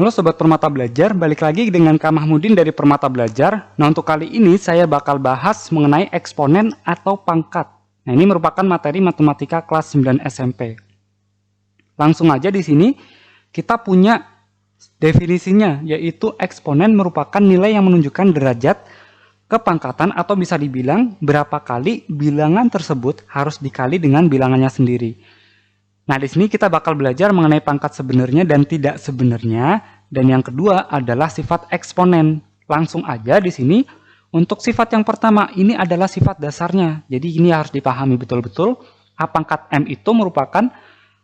Halo Sobat Permata Belajar, balik lagi dengan Kak Mahmudin dari Permata Belajar. Nah, untuk kali ini saya bakal bahas mengenai eksponen atau pangkat. Nah, ini merupakan materi matematika kelas 9 SMP. Langsung aja di sini kita punya definisinya, yaitu eksponen merupakan nilai yang menunjukkan derajat kepangkatan atau bisa dibilang berapa kali bilangan tersebut harus dikali dengan bilangannya sendiri. Nah, di sini kita bakal belajar mengenai pangkat sebenarnya dan tidak sebenarnya, dan yang kedua adalah sifat eksponen. Langsung aja di sini untuk sifat yang pertama ini adalah sifat dasarnya. Jadi ini harus dipahami betul-betul. A pangkat M itu merupakan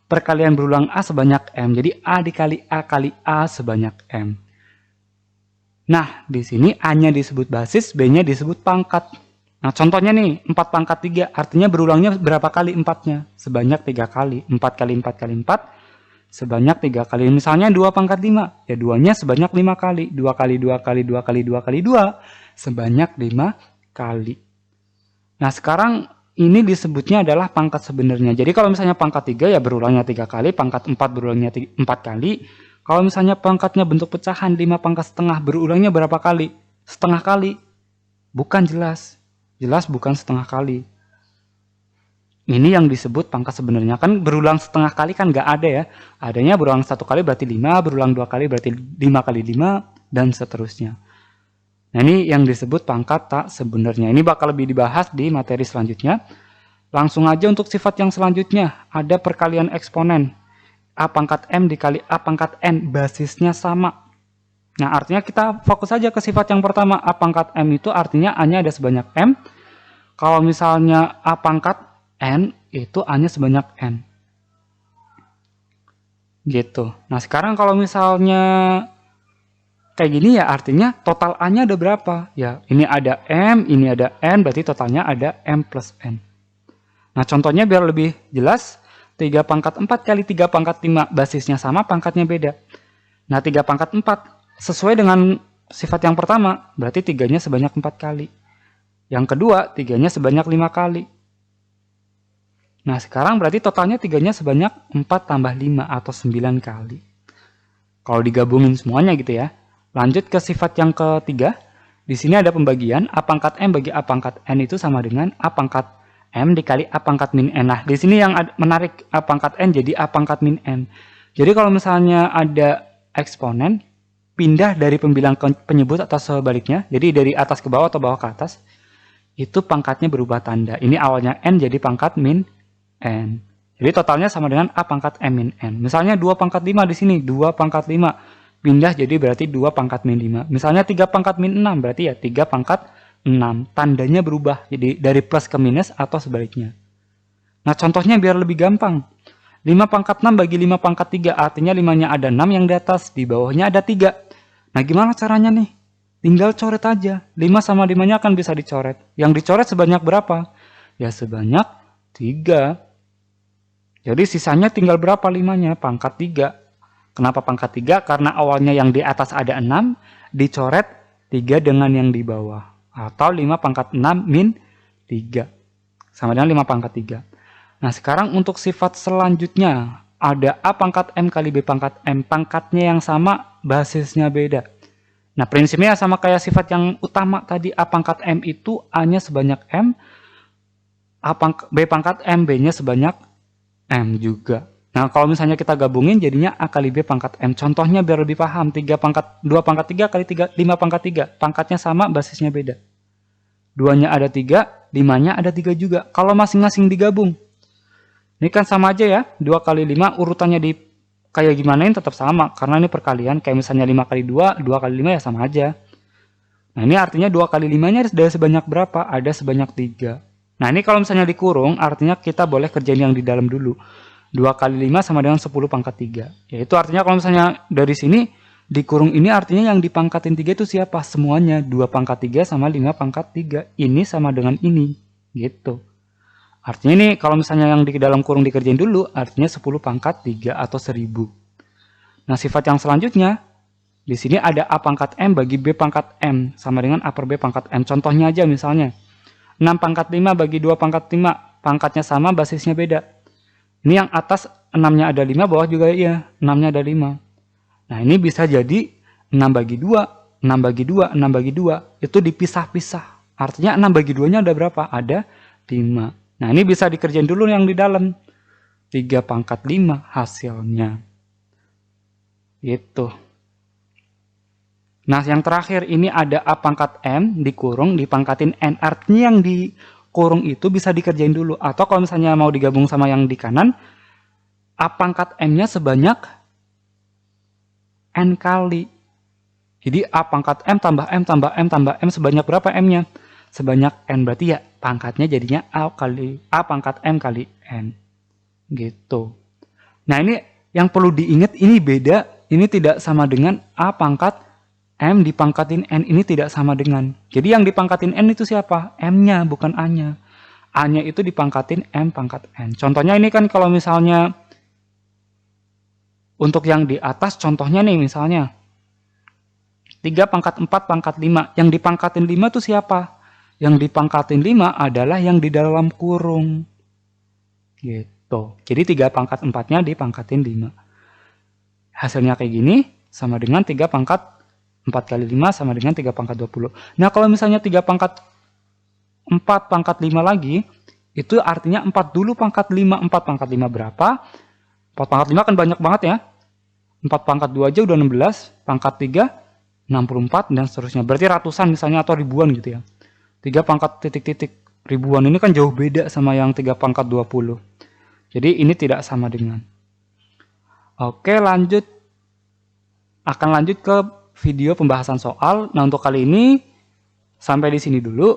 perkalian berulang A sebanyak M. Jadi A dikali A kali A sebanyak M. Nah, di sini A-nya disebut basis, B-nya disebut pangkat. Nah, contohnya nih, 4 pangkat 3, artinya berulangnya berapa kali 4-nya? Sebanyak 3 kali. 4 kali 4 kali 4, sebanyak 3 kali. Misalnya 2 pangkat 5, ya 2-nya sebanyak 5 kali. 2 kali 2 kali 2 kali 2 kali 2, sebanyak 5 kali. Nah, sekarang ini disebutnya adalah pangkat sebenarnya. Jadi kalau misalnya pangkat 3, ya berulangnya 3 kali. Pangkat 4 berulangnya 4 kali. Kalau misalnya pangkatnya bentuk pecahan, 5 pangkat setengah berulangnya berapa kali? Setengah kali. Bukan jelas. Jelas bukan setengah kali. Ini yang disebut pangkat sebenarnya. Kan berulang setengah kali kan nggak ada ya. Adanya berulang 1 kali berarti 5, berulang 2 kali berarti 5 kali 5, dan seterusnya. Nah, ini yang disebut pangkat tak sebenarnya. Ini bakal lebih dibahas di materi selanjutnya. Langsung aja untuk sifat yang selanjutnya. Ada perkalian eksponen. A pangkat M dikali A pangkat N. Basisnya sama. Nah, artinya kita fokus saja ke sifat yang pertama. A pangkat M itu artinya A-nya ada sebanyak M. Kalau misalnya A pangkat N, itu A-nya sebanyak N. Gitu. Nah, sekarang kalau misalnya kayak gini ya, artinya total A-nya ada berapa? Ya, ini ada M, ini ada N, berarti totalnya ada M plus N. Nah, contohnya biar lebih jelas, 3 pangkat 4 kali 3 pangkat 5, basisnya sama, pangkatnya beda. Nah, 3 pangkat 4, sesuai dengan sifat yang pertama, berarti 3-nya sebanyak 4 kali. Yang kedua, 3-nya sebanyak 5 kali. Nah, sekarang berarti totalnya 3-nya sebanyak 4 tambah 5 atau 9 kali. Kalau digabungin semuanya gitu ya. Lanjut ke sifat yang ketiga. Di sini ada pembagian A pangkat M bagi A pangkat N itu sama dengan A pangkat M dikali A pangkat min N. Nah, di sini yang menarik, A pangkat N jadi A pangkat min N. Jadi kalau misalnya ada eksponen, pindah dari pembilang penyebut atau sebaliknya, jadi dari atas ke bawah atau bawah ke atas, itu pangkatnya berubah tanda. Ini awalnya N jadi pangkat min N. Jadi totalnya sama dengan A pangkat M min N. Misalnya 2 pangkat 5 di sini, 2 pangkat 5. Pindah jadi berarti 2 pangkat min 5. Misalnya 3 pangkat min 6, berarti ya 3 pangkat 6. Tandanya berubah, jadi dari plus ke minus atau sebaliknya. Nah, contohnya biar lebih gampang. 5 pangkat 6 bagi 5 pangkat 3, artinya 5-nya ada 6 yang di atas, di bawahnya ada 3. Nah, gimana caranya nih? Tinggal coret aja. 5 sama 5-nya akan bisa dicoret. Yang dicoret sebanyak berapa? Ya sebanyak 3. Jadi sisanya tinggal berapa 5-nya? Pangkat 3. Kenapa pangkat 3? Karena awalnya yang di atas ada 6, dicoret 3 dengan yang di bawah. Atau 5 pangkat 6 min 3. Sama dengan 5 pangkat 3. Nah, sekarang untuk sifat selanjutnya. Ada A pangkat M kali B pangkat M. Pangkatnya yang sama, basisnya beda. Nah, prinsipnya sama kayak sifat yang utama tadi. A pangkat M itu A-nya sebanyak M. B pangkat M, B-nya sebanyak M juga. Nah, kalau misalnya kita gabungin jadinya A kali B pangkat M. Contohnya biar lebih paham. 2 pangkat 3 kali 5 pangkat 3. Pangkatnya sama, basisnya beda. 2-nya ada 3, 5-nya ada 3 juga. Kalau masing-masing digabung, ini kan sama aja ya, 2 kali 5 urutannya di kayak gimanain tetap sama. Karena ini perkalian, kayak misalnya 5 kali 2, 2 kali 5 ya sama aja. Nah, ini artinya 2 kali 5-nya ada sebanyak berapa? Ada sebanyak 3. Nah, ini kalau misalnya dikurung, artinya kita boleh kerjain yang di dalam dulu. 2 kali 5 sama dengan 10 pangkat 3. Yaitu artinya kalau misalnya dari sini, dikurung ini artinya yang dipangkatin 3 itu siapa? Semuanya. 2 pangkat 3 sama 5 pangkat 3. Ini sama dengan ini. Gitu. Artinya ini kalau misalnya yang di dalam kurung dikerjain dulu, artinya 10 pangkat 3 atau 1000. Nah, sifat yang selanjutnya, di sini ada A pangkat M bagi B pangkat M, sama dengan A per B pangkat M. Contohnya aja misalnya, 6 pangkat 5 bagi 2 pangkat 5, pangkatnya sama, basisnya beda. Ini yang atas 6-nya ada 5, bawah juga iya, 6-nya ada 5. Nah, ini bisa jadi 6 bagi 2, 6 bagi 2, 6 bagi 2. Itu dipisah-pisah. Artinya 6 bagi 2-nya ada berapa? Ada 5. Nah, ini bisa dikerjain dulu yang di dalam. 3 pangkat 5 hasilnya. Gitu. Nah, yang terakhir ini ada A pangkat M dikurung, dipangkatin N. Artinya yang dikurung itu bisa dikerjain dulu. Atau kalau misalnya mau digabung sama yang di kanan, A pangkat M-nya sebanyak N kali. Jadi A pangkat M tambah M tambah M tambah M sebanyak berapa M-nya? Sebanyak N. Berarti ya pangkatnya jadinya A pangkat M kali N. Gitu. Nah, ini yang perlu diingat, ini beda. Ini tidak sama dengan A pangkat M dipangkatin N, ini tidak sama dengan. Jadi yang dipangkatin N itu siapa? M-nya, bukan A-nya. A-nya itu dipangkatin M pangkat N. Contohnya ini kan kalau misalnya untuk yang di atas, contohnya nih misalnya 3 pangkat 4 pangkat 5. Yang dipangkatin 5 itu siapa? Yang dipangkatin 5 adalah yang di dalam kurung. Gitu. Jadi 3 pangkat 4-nya dipangkatin 5. Hasilnya kayak gini, sama dengan 3 pangkat 4 kali 5 sama dengan 3 pangkat 20. Nah, kalau misalnya 3 pangkat 4 pangkat 5 lagi, itu artinya 4 dulu pangkat 5. 4 pangkat 5 berapa? 4 pangkat 5 kan banyak banget ya. 4 pangkat 2 aja udah 16. Pangkat 3, 64, dan seterusnya. Berarti ratusan misalnya atau ribuan gitu ya. 3 pangkat titik-titik ribuan ini kan jauh beda sama yang 3 pangkat 20. Jadi ini tidak sama dengan. Oke, lanjut. Akan lanjut ke video pembahasan soal. Nah, untuk kali ini sampai di sini dulu.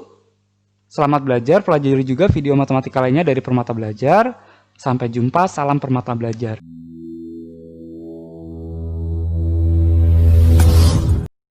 Selamat belajar, pelajari juga video matematika lainnya dari Permata Belajar. Sampai jumpa, salam Permata Belajar.